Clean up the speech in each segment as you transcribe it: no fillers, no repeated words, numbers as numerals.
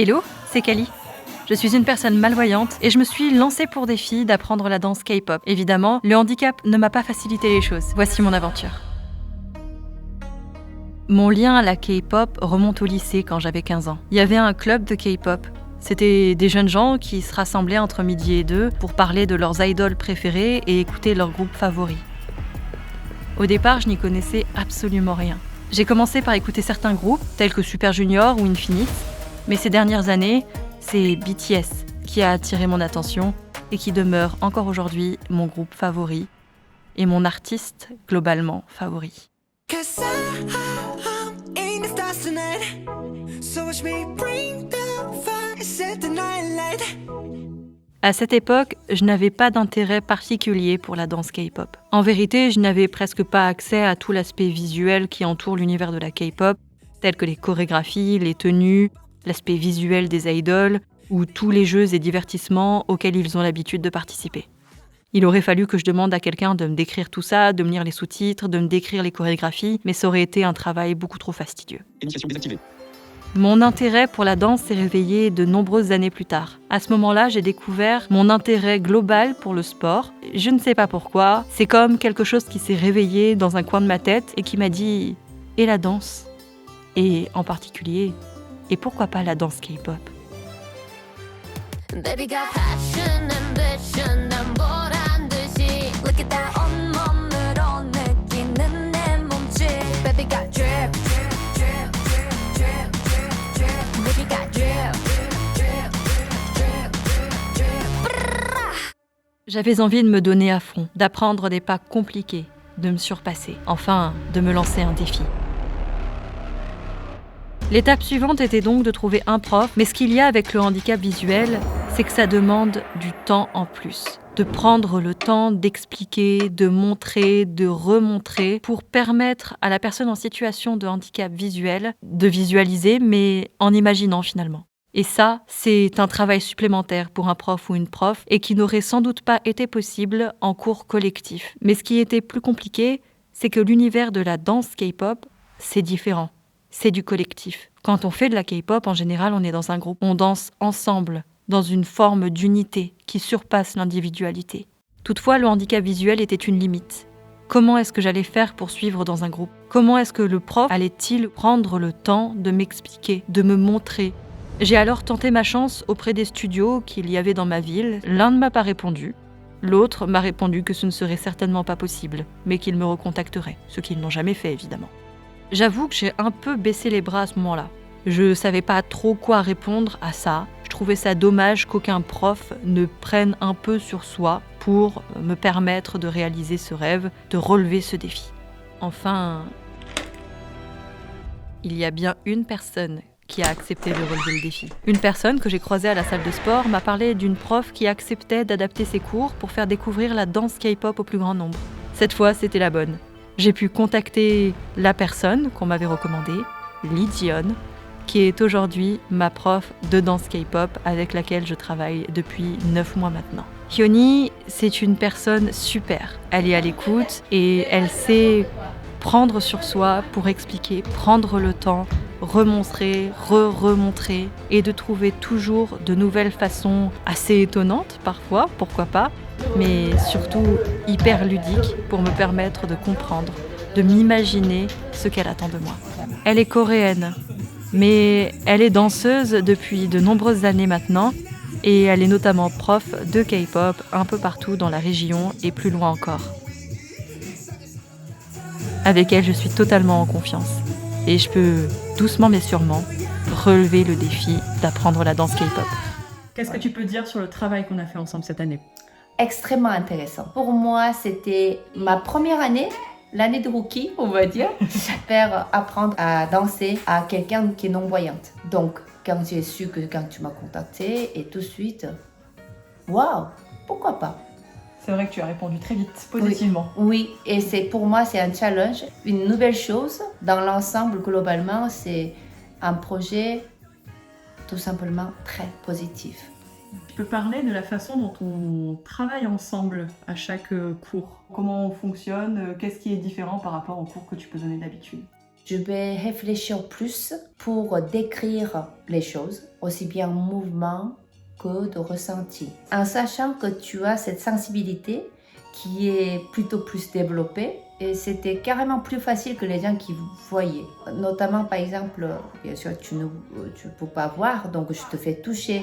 Hello, c'est Kali. Je suis une personne malvoyante et je me suis lancée pour défi d'apprendre la danse K-pop. Évidemment, le handicap ne m'a pas facilité les choses. Voici mon aventure. Mon lien à la K-pop remonte au lycée quand j'avais 15 ans. Il y avait un club de K-pop. C'était des jeunes gens qui se rassemblaient entre midi et 2 pour parler de leurs idoles préférées et écouter leurs groupes favoris. Au départ, je n'y connaissais absolument rien. J'ai commencé par écouter certains groupes, tels que Super Junior ou Infinite, mais ces dernières années, c'est BTS qui a attiré mon attention et qui demeure encore aujourd'hui mon groupe favori et mon artiste globalement favori. À cette époque, je n'avais pas d'intérêt particulier pour la danse K-pop. En vérité, je n'avais presque pas accès à tout l'aspect visuel qui entoure l'univers de la K-pop, tel que les chorégraphies, les tenues, l'aspect visuel des idoles ou tous les jeux et divertissements auxquels ils ont l'habitude de participer. Il aurait fallu que je demande à quelqu'un de me décrire tout ça, de me lire les sous-titres, de me décrire les chorégraphies, mais ça aurait été un travail beaucoup trop fastidieux. Initiation désactivée. Mon intérêt pour la danse s'est réveillé de nombreuses années plus tard. À ce moment-là, j'ai découvert mon intérêt global pour le sport. Je ne sais pas pourquoi, c'est comme quelque chose qui s'est réveillé dans un coin de ma tête et qui m'a dit « et la danse ?» Et en particulier, et pourquoi pas la danse K-pop ? Baby got passion, ambition, 난 보란 듯이 Look at that 온몸으로 느끼는 내 몸짓 Baby got drip, drip, drip, drip, drip, drip, drip Baby got drip, drip, drip, drip, drip J'avais envie de me donner à fond, d'apprendre des pas compliqués, de me surpasser, enfin de me lancer un défi. L'étape suivante était donc de trouver un prof, mais ce qu'il y a avec le handicap visuel, c'est que ça demande du temps en plus. De prendre le temps d'expliquer, de montrer, de remontrer, pour permettre à la personne en situation de handicap visuel de visualiser, mais en imaginant finalement. Et ça, c'est un travail supplémentaire pour un prof ou une prof, et qui n'aurait sans doute pas été possible en cours collectif. Mais ce qui était plus compliqué, c'est que l'univers de la danse K-pop, c'est différent. C'est du collectif. Quand on fait de la K-pop, en général, on est dans un groupe. On danse ensemble, dans une forme d'unité qui surpasse l'individualité. Toutefois, le handicap visuel était une limite. Comment est-ce que j'allais faire pour suivre dans un groupe ? Comment est-ce que le prof allait-il prendre le temps de m'expliquer, de me montrer ? J'ai alors tenté ma chance auprès des studios qu'il y avait dans ma ville. L'un ne m'a pas répondu. L'autre m'a répondu que ce ne serait certainement pas possible, mais qu'il me recontacterait, ce qu'ils n'ont jamais fait évidemment. J'avoue que j'ai un peu baissé les bras à ce moment-là. Je savais pas trop quoi répondre à ça. Je trouvais ça dommage qu'aucun prof ne prenne un peu sur soi pour me permettre de réaliser ce rêve, de relever ce défi. Enfin, il y a bien une personne qui a accepté de relever le défi. Une personne que j'ai croisée à la salle de sport m'a parlé d'une prof qui acceptait d'adapter ses cours pour faire découvrir la danse K-pop au plus grand nombre. Cette fois, c'était la bonne. J'ai pu contacter la personne qu'on m'avait recommandée, Lee Ji-yeon, qui est aujourd'hui ma prof de danse K-pop avec laquelle je travaille depuis 9 mois maintenant. Hyuni, c'est une personne super. Elle est à l'écoute et elle sait prendre sur soi pour expliquer, prendre le temps, remontrer, remontrer et de trouver toujours de nouvelles façons assez étonnantes parfois, pourquoi pas, mais surtout hyper ludiques pour me permettre de comprendre, de m'imaginer ce qu'elle attend de moi. Elle est coréenne, mais elle est danseuse depuis de nombreuses années maintenant et elle est notamment prof de K-pop un peu partout dans la région et plus loin encore. Avec elle, je suis totalement en confiance et je peux doucement mais sûrement relever le défi d'apprendre la danse K-pop. Qu'est-ce que tu peux dire sur le travail qu'on a fait ensemble cette année ? Extrêmement intéressant. Pour moi, c'était ma première année, l'année de rookie, on va dire, faire apprendre à danser à quelqu'un qui est non-voyante. Donc, quand j'ai su que quand tu m'as contacté, et tout de suite, waouh, pourquoi pas ? C'est vrai que tu as répondu très vite, positivement. Oui, et pour moi, c'est un challenge, une nouvelle chose. Dans l'ensemble, globalement, c'est un projet tout simplement très positif. Tu peux parler de la façon dont on travaille ensemble à chaque cours. Comment on fonctionne, qu'est-ce qui est différent par rapport aux cours que tu peux donner d'habitude ? Je vais réfléchir plus pour décrire les choses, aussi bien en mouvement que de ressenti. En sachant que tu as cette sensibilité qui est plutôt plus développée, et c'était carrément plus facile que les gens qui voyaient. Notamment, par exemple, bien sûr, tu ne peux pas voir, donc je te fais toucher,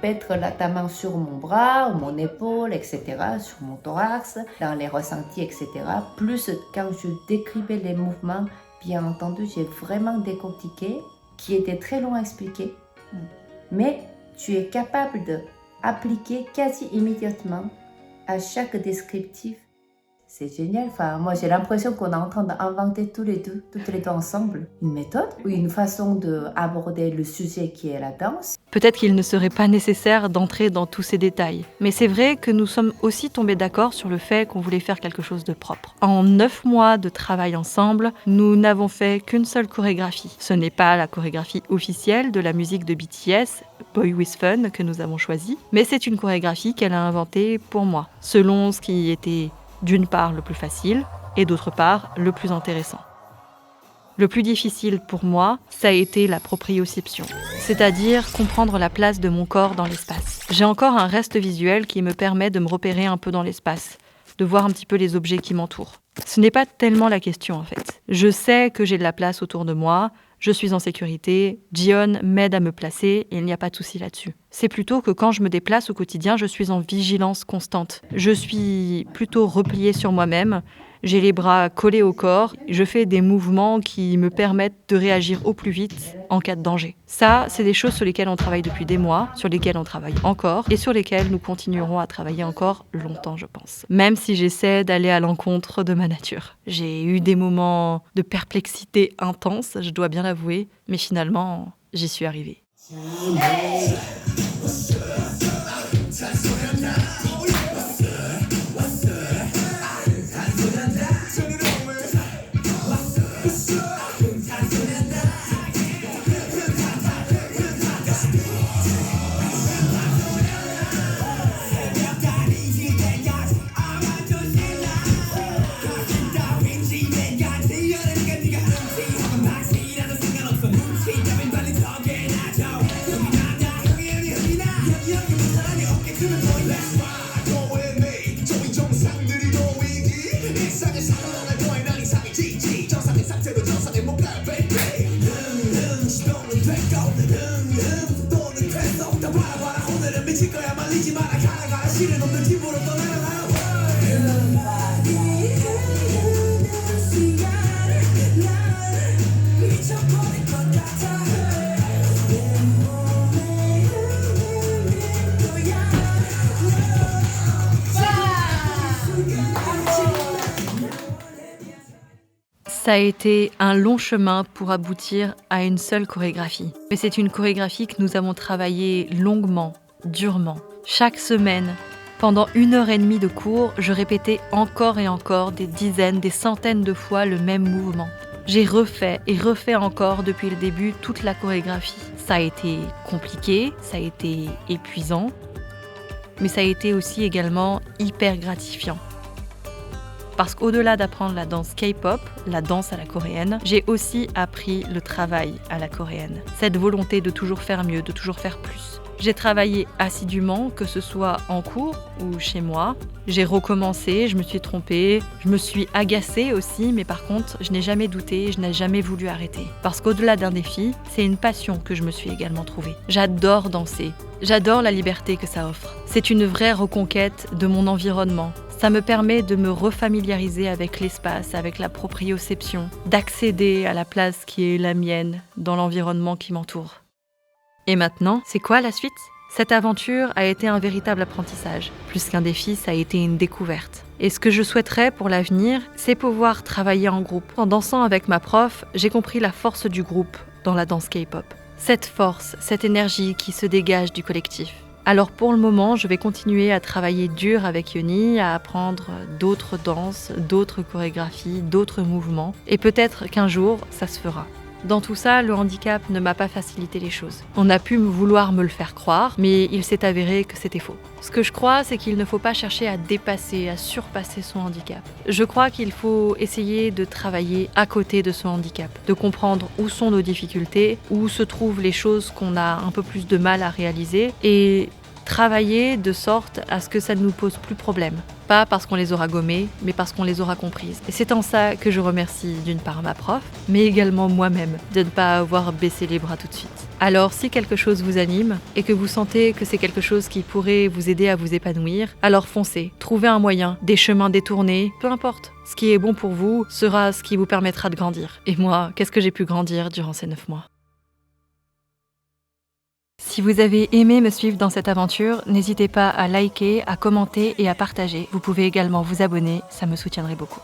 mettre ta main sur mon bras, ou mon épaule, etc., sur mon thorax, dans les ressentis, etc. Plus quand je décrivais les mouvements, bien entendu, j'ai vraiment décortiqué, qui était très long à expliquer. Mais tu es capable d'appliquer quasi immédiatement à chaque descriptif. C'est génial. Enfin, moi, j'ai l'impression qu'on est en train d'inventer toutes les deux ensemble, une méthode ou une façon d'aborder le sujet qui est la danse. Peut-être qu'il ne serait pas nécessaire d'entrer dans tous ces détails, mais c'est vrai que nous sommes aussi tombés d'accord sur le fait qu'on voulait faire quelque chose de propre. En 9 mois de travail ensemble, nous n'avons fait qu'une seule chorégraphie. Ce n'est pas la chorégraphie officielle de la musique de BTS, Boy With Fun, que nous avons choisie, mais c'est une chorégraphie qu'elle a inventée pour moi, selon ce qui était d'une part le plus facile et d'autre part le plus intéressant. Le plus difficile pour moi, ça a été la proprioception, c'est-à-dire comprendre la place de mon corps dans l'espace. J'ai encore un reste visuel qui me permet de me repérer un peu dans l'espace, de voir un petit peu les objets qui m'entourent. Ce n'est pas tellement la question en fait. Je sais que j'ai de la place autour de moi, je suis en sécurité, Jion m'aide à me placer et il n'y a pas de souci là-dessus. C'est plutôt que quand je me déplace au quotidien, je suis en vigilance constante. Je suis plutôt repliée sur moi-même, j'ai les bras collés au corps, je fais des mouvements qui me permettent de réagir au plus vite en cas de danger. Ça, c'est des choses sur lesquelles on travaille depuis des mois, sur lesquelles on travaille encore et sur lesquelles nous continuerons à travailler encore longtemps, je pense. Même si j'essaie d'aller à l'encontre de ma nature. J'ai eu des moments de perplexité intense, je dois bien l'avouer, mais finalement, j'y suis arrivée. Ça a été un long chemin pour aboutir à une seule chorégraphie. Mais c'est une chorégraphie que nous avons travaillée longuement, durement. Chaque semaine, pendant 1h30 de cours, je répétais encore et encore des dizaines, des centaines de fois le même mouvement. J'ai refait et refait encore depuis le début toute la chorégraphie. Ça a été compliqué, ça a été épuisant, mais ça a été aussi également hyper gratifiant. Parce qu'au-delà d'apprendre la danse K-pop, la danse à la coréenne, j'ai aussi appris le travail à la coréenne. Cette volonté de toujours faire mieux, de toujours faire plus. J'ai travaillé assidûment, que ce soit en cours ou chez moi. J'ai recommencé, je me suis trompée, je me suis agacée aussi, mais par contre, je n'ai jamais douté, je n'ai jamais voulu arrêter. Parce qu'au-delà d'un défi, c'est une passion que je me suis également trouvée. J'adore danser, j'adore la liberté que ça offre. C'est une vraie reconquête de mon environnement. Ça me permet de me refamiliariser avec l'espace, avec la proprioception, d'accéder à la place qui est la mienne dans l'environnement qui m'entoure. Et maintenant, c'est quoi la suite ? Cette aventure a été un véritable apprentissage. Plus qu'un défi, ça a été une découverte. Et ce que je souhaiterais pour l'avenir, c'est pouvoir travailler en groupe. En dansant avec ma prof, j'ai compris la force du groupe dans la danse K-pop. Cette force, cette énergie qui se dégage du collectif. Alors pour le moment, je vais continuer à travailler dur avec Yoni, à apprendre d'autres danses, d'autres chorégraphies, d'autres mouvements. Et peut-être qu'un jour, ça se fera. Dans tout ça, le handicap ne m'a pas facilité les choses. On a pu vouloir me le faire croire, mais il s'est avéré que c'était faux. Ce que je crois, c'est qu'il ne faut pas chercher à dépasser, à surpasser son handicap. Je crois qu'il faut essayer de travailler à côté de son handicap, de comprendre où sont nos difficultés, où se trouvent les choses qu'on a un peu plus de mal à réaliser et travailler de sorte à ce que ça ne nous pose plus problème. Pas parce qu'on les aura gommées, mais parce qu'on les aura comprises. Et c'est en ça que je remercie d'une part ma prof, mais également moi-même de ne pas avoir baissé les bras tout de suite. Alors si quelque chose vous anime et que vous sentez que c'est quelque chose qui pourrait vous aider à vous épanouir, alors foncez, trouvez un moyen, des chemins détournés, peu importe. Ce qui est bon pour vous sera ce qui vous permettra de grandir. Et moi, qu'est-ce que j'ai pu grandir durant ces 9 mois ? Si vous avez aimé me suivre dans cette aventure, n'hésitez pas à liker, à commenter et à partager. Vous pouvez également vous abonner, ça me soutiendrait beaucoup.